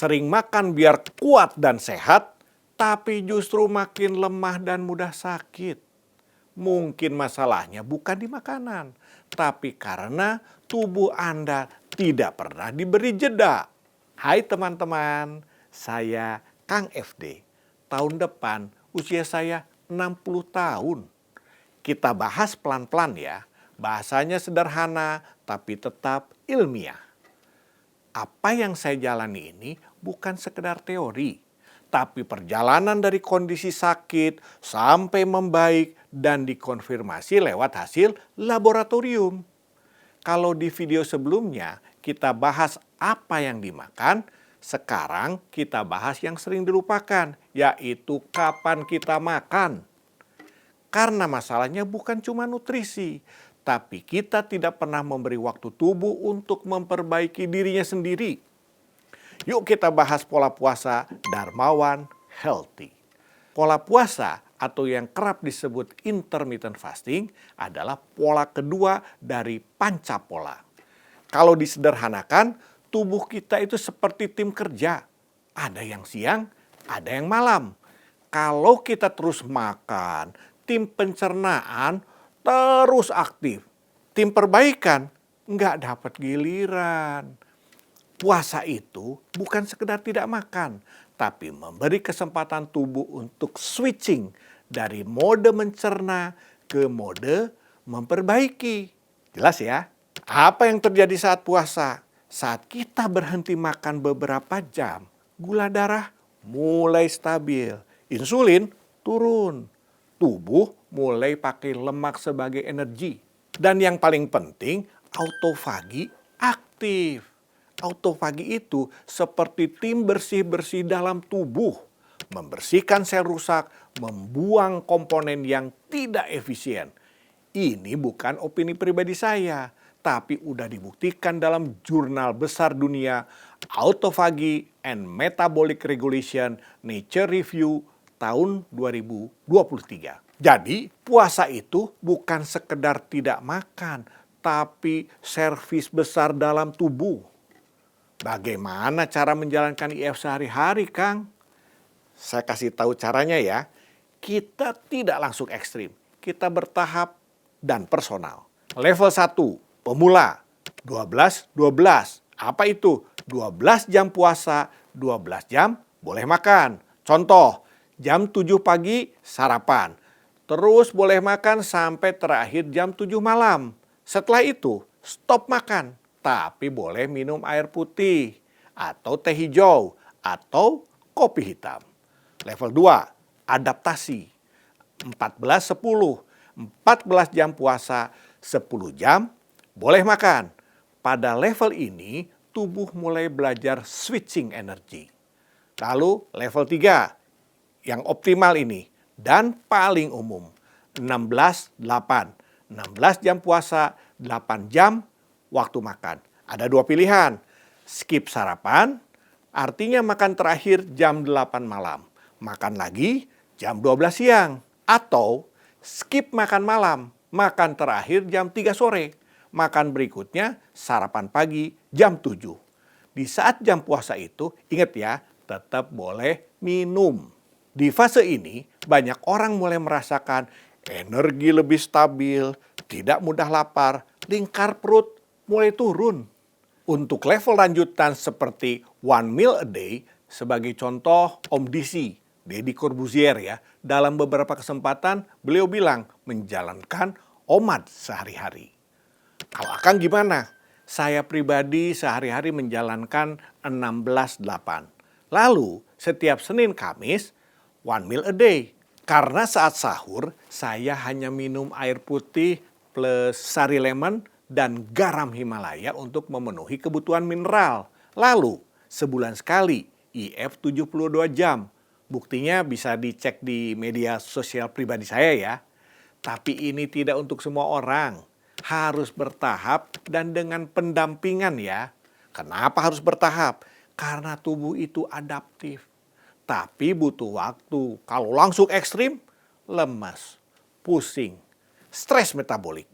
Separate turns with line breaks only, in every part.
sering makan biar kuat dan sehat, tapi justru makin lemah dan mudah sakit. Mungkin masalahnya bukan di makanan, tapi karena tubuh Anda tidak pernah diberi jeda. Hai teman-teman, saya Kang FD. Tahun depan usia saya 60 tahun. Kita bahas pelan-pelan ya. Bahasanya sederhana tapi tetap ilmiah. Apa yang saya jalani ini bukan sekedar teori, tapi perjalanan dari kondisi sakit sampai membaik dan dikonfirmasi lewat hasil laboratorium. Kalau di video sebelumnya kita bahas apa yang dimakan, sekarang kita bahas yang sering dilupakan, yaitu kapan kita makan. Karena masalahnya bukan cuma nutrisi, tapi kita tidak pernah memberi waktu tubuh untuk memperbaiki dirinya sendiri. Yuk kita bahas pola puasa Dharmawan Healthy. Pola puasa atau yang kerap disebut intermittent fasting adalah pola kedua dari panca pola. Kalau disederhanakan, tubuh kita itu seperti tim kerja. Ada yang siang, ada yang malam. Kalau kita terus makan, tim pencernaan terus aktif. Tim perbaikan nggak dapat giliran. Puasa itu bukan sekedar tidak makan, tapi memberi kesempatan tubuh untuk switching dari mode mencerna ke mode memperbaiki. Jelas ya? Apa yang terjadi saat puasa? Saat kita berhenti makan beberapa jam, gula darah mulai stabil, insulin turun, tubuh mulai pakai lemak sebagai energi. Dan yang paling penting, autofagi aktif. Autofagi itu seperti tim bersih-bersih dalam tubuh, membersihkan sel rusak, membuang komponen yang tidak efisien. Ini bukan opini pribadi saya, tapi udah dibuktikan dalam jurnal besar dunia Autophagy and Metabolic Regulation Nature Review tahun 2023. Jadi puasa itu bukan sekedar tidak makan, tapi servis besar dalam tubuh. Bagaimana cara menjalankan IF sehari-hari, Kang? Saya kasih tahu caranya ya. Kita tidak langsung ekstrim, kita bertahap dan personal. Level 1, pemula, 12-12. Apa itu? 12 jam puasa, 12 jam boleh makan. Contoh, jam 7 pagi sarapan. Terus boleh makan sampai terakhir jam 7 malam. Setelah itu, stop makan. Tapi boleh minum air putih, atau teh hijau, atau kopi hitam. Level 2, adaptasi. 14-10. 14 jam puasa, 10 jam boleh makan. Pada level ini, tubuh mulai belajar switching energi. Lalu level 3, yang optimal ini. Dan paling umum, 16-8. 16 jam puasa, 8 jam waktu makan. Ada 2 pilihan, skip sarapan, artinya makan terakhir jam 8 malam. Makan lagi jam 12 siang. Atau skip makan malam, makan terakhir jam 3 sore. Makan berikutnya sarapan pagi jam 7. Di saat jam puasa itu, ingat ya, tetap boleh minum. Di fase ini, banyak orang mulai merasakan energi lebih stabil, tidak mudah lapar, lingkar perut mulai turun. Untuk level lanjutan seperti one meal a day, sebagai contoh Om Disi, Deddy Corbuzier ya, dalam beberapa kesempatan beliau bilang menjalankan OMAD sehari-hari. Kalau Akang gimana? Saya pribadi sehari-hari menjalankan 16-8. Lalu setiap Senin Kamis, one meal a day. Karena saat sahur, saya hanya minum air putih plus sari lemon dan garam Himalaya untuk memenuhi kebutuhan mineral. Lalu, sebulan sekali, IF 72 jam. Buktinya bisa dicek di media sosial pribadi saya ya. Tapi ini tidak untuk semua orang. Harus bertahap dan dengan pendampingan ya. Kenapa harus bertahap? Karena tubuh itu adaptif. Tapi butuh waktu. Kalau langsung ekstrim, lemas, pusing, stres metabolik.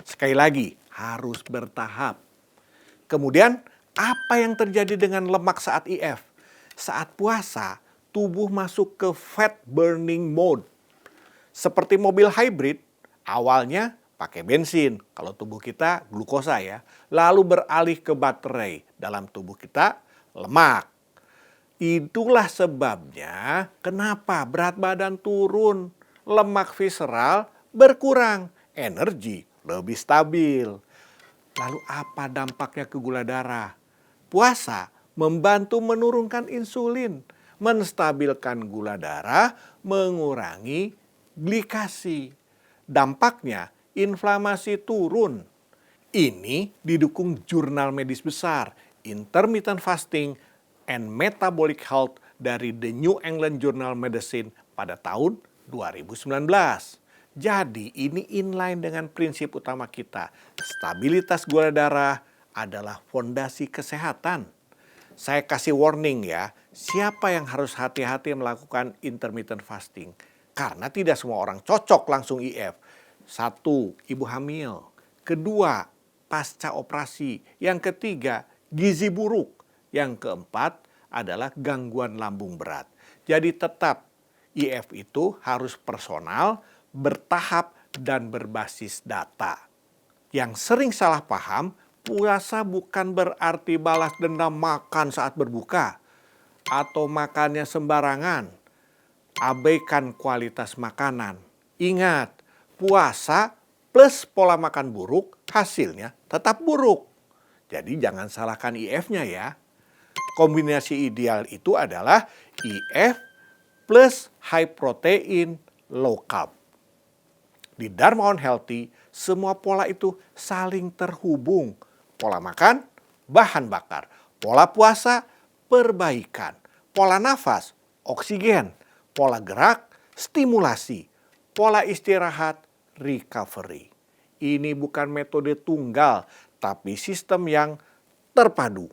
Sekali lagi, harus bertahap. Kemudian, apa yang terjadi dengan lemak saat IF? Saat puasa, tubuh masuk ke fat burning mode. Seperti mobil hybrid, awalnya pakai bensin, kalau tubuh kita glukosa ya, lalu beralih ke baterai, dalam tubuh kita lemak. Itulah sebabnya kenapa berat badan turun, lemak visceral berkurang, energi lebih stabil. Lalu apa dampaknya ke gula darah? Puasa membantu menurunkan insulin, menstabilkan gula darah, mengurangi glikasi. Dampaknya inflamasi turun. Ini didukung jurnal medis besar, Intermittent Fasting and Metabolic Health dari The New England Journal of Medicine pada tahun 2019. Jadi ini inline dengan prinsip utama kita. Stabilitas gula darah adalah fondasi kesehatan. Saya kasih warning ya, siapa yang harus hati-hati melakukan intermittent fasting? Karena tidak semua orang cocok langsung IF. 1, ibu hamil. 2, pasca operasi. Yang ketiga, gizi buruk. Yang keempat adalah gangguan lambung berat. Jadi tetap IF itu harus personal, bertahap, dan berbasis data. Yang sering salah paham, puasa bukan berarti balas dendam makan saat berbuka atau makannya sembarangan. Abaikan kualitas makanan. Ingat, puasa plus pola makan buruk hasilnya tetap buruk. Jadi jangan salahkan IF-nya ya. Kombinasi ideal itu adalah IF plus high protein, low carb. Di Dharma One Healthy, semua pola itu saling terhubung. Pola makan, bahan bakar. Pola puasa, perbaikan. Pola nafas, oksigen. Pola gerak, stimulasi. Pola istirahat, recovery. Ini bukan metode tunggal, tapi sistem yang terpadu.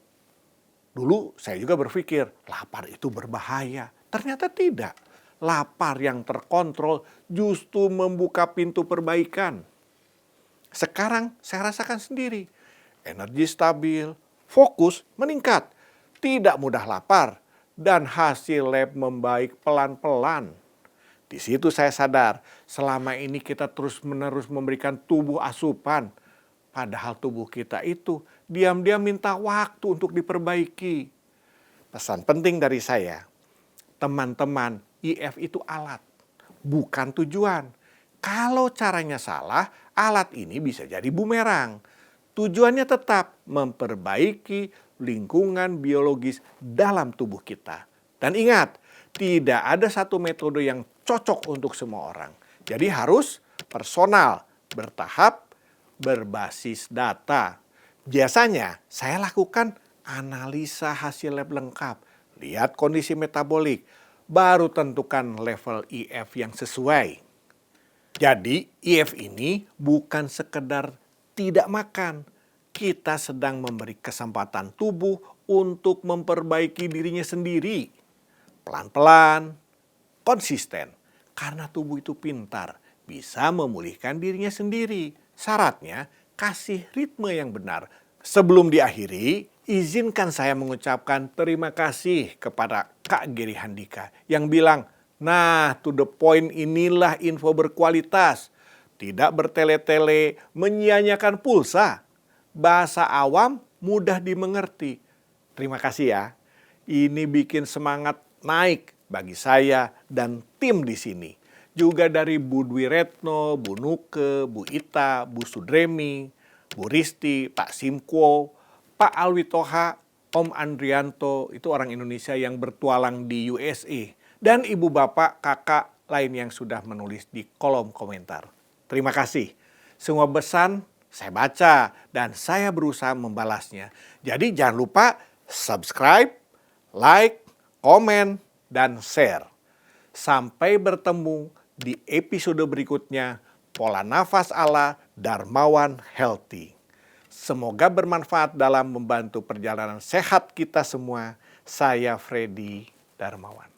Dulu saya juga berpikir, lapar itu berbahaya. Ternyata tidak. Lapar yang terkontrol justru membuka pintu perbaikan. Sekarang saya rasakan sendiri. Energi stabil, fokus meningkat, tidak mudah lapar, dan hasil lab membaik pelan-pelan. Di situ saya sadar, selama ini kita terus-menerus memberikan tubuh asupan. Padahal tubuh kita itu diam-diam minta waktu untuk diperbaiki. Pesan penting dari saya, teman-teman, IF itu alat, bukan tujuan. Kalau caranya salah, alat ini bisa jadi bumerang. Tujuannya tetap memperbaiki lingkungan biologis dalam tubuh kita. Dan ingat, tidak ada satu metode yang cocok untuk semua orang. Jadi harus personal, bertahap, berbasis data. Biasanya saya lakukan analisa hasil lab lengkap, lihat kondisi metabolik, baru tentukan level IF yang sesuai. Jadi IF ini bukan sekedar tidak makan. Kita sedang memberi kesempatan tubuh untuk memperbaiki dirinya sendiri. Pelan-pelan, konsisten. Karena tubuh itu pintar, bisa memulihkan dirinya sendiri. Syaratnya kasih ritme yang benar. Sebelum diakhiri, izinkan saya mengucapkan terima kasih kepada Kak Giri Handika yang bilang, nah to the point inilah info berkualitas. Tidak bertele-tele, menyia-nyiakan pulsa. Bahasa awam mudah dimengerti. Terima kasih ya. Ini bikin semangat naik bagi saya dan tim di sini. Juga dari Bu Dwi Retno, Bu Nuke, Bu Ita, Bu Sudremi, Bu Risti, Pak Simko, Pak Alwi Toha, Om Andrianto, itu orang Indonesia yang bertualang di USA. Dan ibu bapak, kakak lain yang sudah menulis di kolom komentar. Terima kasih. Semua pesan saya baca dan saya berusaha membalasnya. Jadi jangan lupa subscribe, like, komen, dan share. Sampai bertemu di episode berikutnya, Pola Nafas ala Dharmawan Healthy. Semoga bermanfaat dalam membantu perjalanan sehat kita semua. Saya Freddy Darmawan.